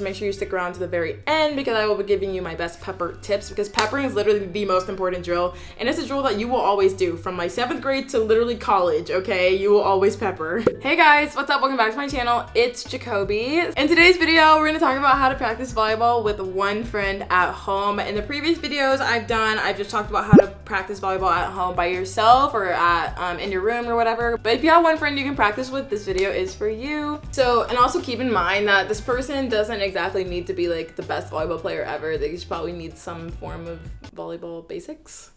Make sure you stick around to the very end because I will be giving you my best pepper tips, because peppering is literally the most important drill, and it's a drill that you will always do from like 7th grade to literally college, okay? You will always pepper. Hey guys, what's up? Welcome back to my channel. It's Jacoby. In today's video, we're gonna talk about how to practice volleyball with one friend at home. In the previous videos I've just talked about how to practice volleyball at home by yourself or at in your room or whatever. But if you have one friend you can practice with, this video is for you. So, and also keep in mind that this person doesn't exactly need to be like the best volleyball player ever. They just probably need some form of volleyball basics.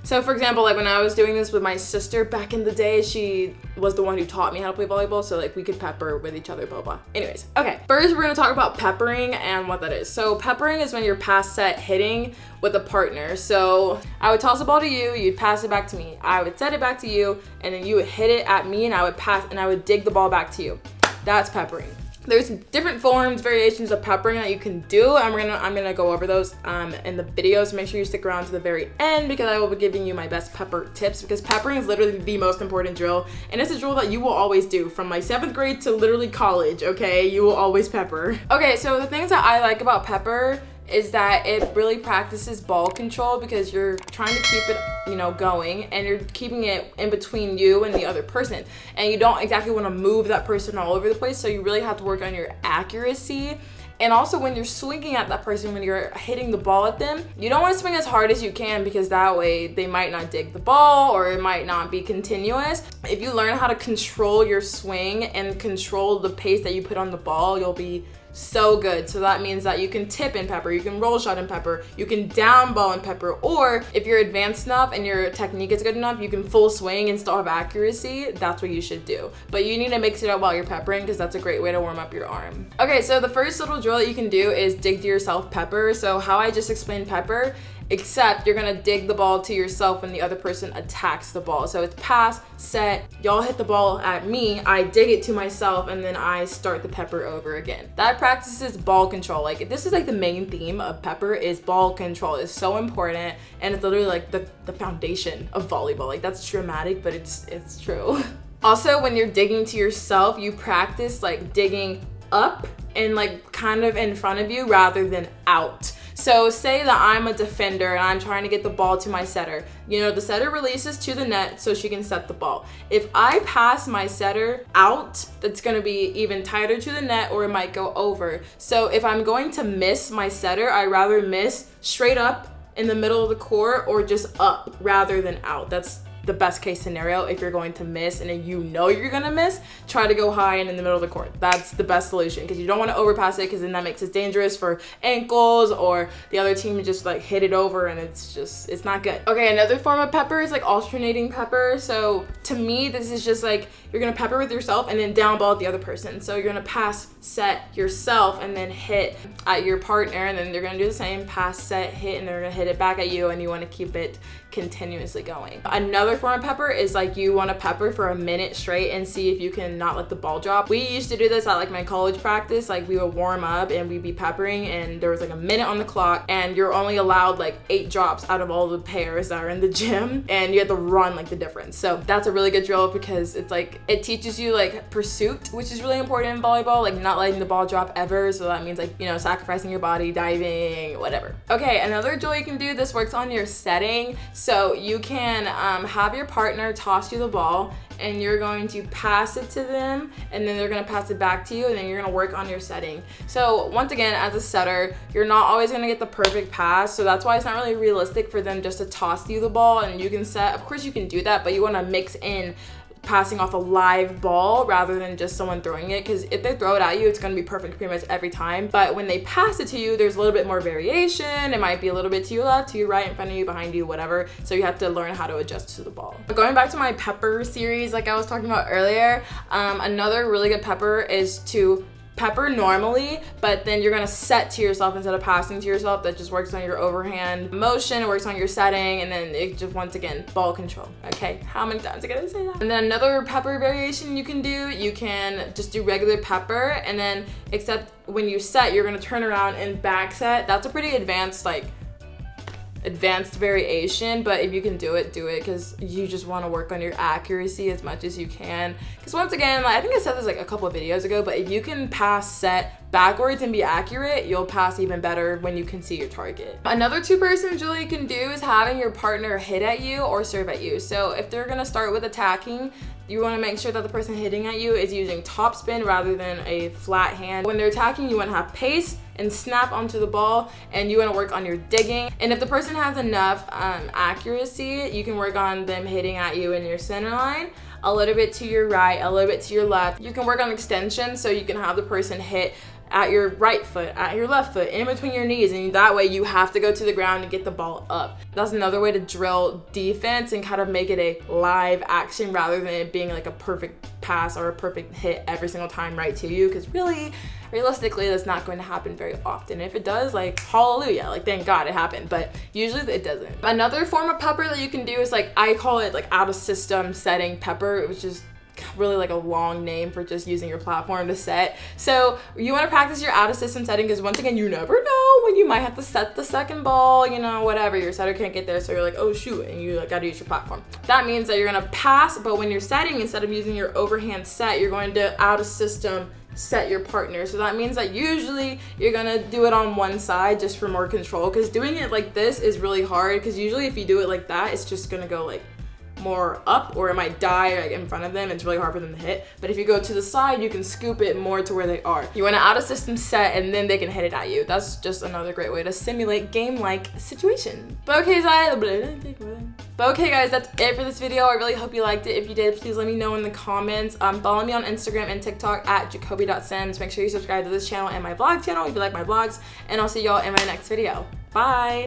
So for example, like when I was doing this with my sister back in the day, she was the one who taught me how to play volleyball, so like we could pepper with each other, blah, blah. Anyways, okay. First, we're gonna talk about peppering and what that is. So peppering is when you're pass set hitting with a partner. So I would toss the ball to you, you'd pass it back to me. I would set it back to you, and then you would hit it at me, and I would pass, and I would dig the ball back to you. That's peppering. There's different forms, variations of peppering that you can do. I'm gonna go over those in the video, so make sure you stick around to the very end because I will be giving you my best pepper tips, because peppering is literally the most important drill, and it's a drill that you will always do from like 7th grade to literally college, okay? You will always pepper. Okay, so the things that I like about pepper is that it really practices ball control, because you're trying to keep it, you know, going, and you're keeping it in between you and the other person, and you don't exactly want to move that person all over the place, so you really have to work on your accuracy. And also when you're swinging at that person, when you're hitting the ball at them, you don't want to swing as hard as you can, because that way they might not dig the ball or it might not be continuous. If you learn how to control your swing and control the pace that you put on the ball, you'll be so good. So that means that you can tip in pepper, you can roll shot in pepper, you can down ball in pepper, or if you're advanced enough and your technique is good enough, you can full swing and still have accuracy. That's what you should do. But you need to mix it up while you're peppering, because that's a great way to warm up your arm. Okay, so the first little drill that you can do is dig to yourself pepper. So how I just explained pepper, except you're gonna dig the ball to yourself when the other person attacks the ball. So it's pass, set, y'all hit the ball at me, I dig it to myself, and then I start the pepper over again. That practices ball control. Like, this is like the main theme of pepper, is ball control. It's so important, and it's literally like the foundation of volleyball. Like, that's dramatic, but it's true. Also, when you're digging to yourself, you practice like digging up and like kind of in front of you rather than out. So say that I'm a defender and I'm trying to get the ball to my setter. You know, the setter releases to the net so she can set the ball. If I pass my setter out, that's gonna be even tighter to the net, or it might go over. So if I'm going to miss my setter, I'd rather miss straight up in the middle of the court, or just up rather than out. That's the best case scenario. If you're going to miss and you know you're gonna miss, try to go high and in the middle of the court. That's the best solution, because you don't want to overpass it, because then that makes it dangerous for ankles, or the other team just like hit it over, and it's not good. Okay, another form of pepper is like alternating pepper. So to me, this is just like you're gonna pepper with yourself and then down ball at the other person. So you're gonna pass, set yourself, and then hit at your partner, and then they're gonna do the same, pass, set, hit, and they're gonna hit it back at you, and you want to keep it continuously going. Another form of pepper is like you want to pepper for a minute straight and see if you can not let the ball drop. We used to do this at like my college practice. Like, we would warm up and we'd be peppering, and there was like a minute on the clock, and you're only allowed like 8 drops out of all the pairs that are in the gym, and you have to run like the difference. So that's a really good drill, because it's like it teaches you like pursuit, which is really important in volleyball, like not letting the ball drop ever. So that means like, you know, sacrificing your body, diving, whatever. Okay, another drill you can do, this works on your setting. So you can have your partner toss you the ball, and you're going to pass it to them, and then they're gonna pass it back to you, and then you're gonna work on your setting. So once again, as a setter, you're not always gonna get the perfect pass, so that's why it's not really realistic for them just to toss you the ball and you can set. Of course you can do that, but you wanna mix in passing off a live ball rather than just someone throwing it, because if they throw it at you, it's going to be perfect pretty much every time. But when they pass it to you, there's a little bit more variation. It might be a little bit to your left, to your right, in front of you, behind you, whatever. So you have to learn how to adjust to the ball. Going back to my pepper series, like I was talking about earlier, another really good pepper is to pepper normally, but then you're gonna set to yourself instead of passing to yourself. That just works on your overhand motion, it works on your setting, and then it just, once again, ball control. Okay, how many times I gotta say that? And then another pepper variation you can do, you can just do regular pepper, and then except when you set, you're gonna turn around and back set. That's a pretty advanced, like, advanced variation, but if you can do it, because you just want to work on your accuracy as much as you can. Because once again, like, I think I said this like a couple of videos ago, but if you can pass, set, backwards and be accurate, you'll pass even better when you can see your target. Another two-person drill you can do is having your partner hit at you or serve at you. So if they're gonna start with attacking, you want to make sure that the person hitting at you is using topspin rather than a flat hand. When they're attacking, you want to have pace and snap onto the ball, and you want to work on your digging. And if the person has enough accuracy, you can work on them hitting at you in your center line, a little bit to your right, a little bit to your left. You can work on extension, so you can have the person hit at your right foot, at your left foot, in between your knees, and that way you have to go to the ground to get the ball up. That's another way to drill defense and kind of make it a live action rather than it being like a perfect pass or a perfect hit every single time right to you, because really, realistically, that's not going to happen very often. If it does, like, hallelujah, like, thank God it happened, but usually it doesn't. Another form of pepper that you can do is, like, I call it like out of system setting pepper, which is really like a long name for just using your platform to set. So you want to practice your out of system setting, because once again, you never know when you might have to set the second ball, you know, whatever, your setter can't get there, so you're like, oh shoot, and you like gotta use your platform. That means that you're gonna pass, but when you're setting, instead of using your overhand set, you're going to out of system set your partner. So that means that usually you're gonna do it on one side just for more control, because doing it like this is really hard, because usually if you do it like that, it's just gonna go like more up, or it might die like in front of them. It's really hard for them to hit. But if you go to the side, you can scoop it more to where they are. You want to out of system set, and then they can hit it at you. That's just another great way to simulate game-like situation. But okay guys, that's it for this video. I really hope you liked it. If you did, please let me know in the comments. Follow me on Instagram and TikTok at jacoby.sims. Make sure you subscribe to this channel and my vlog channel if you like my vlogs, and I'll see y'all in my next video. Bye.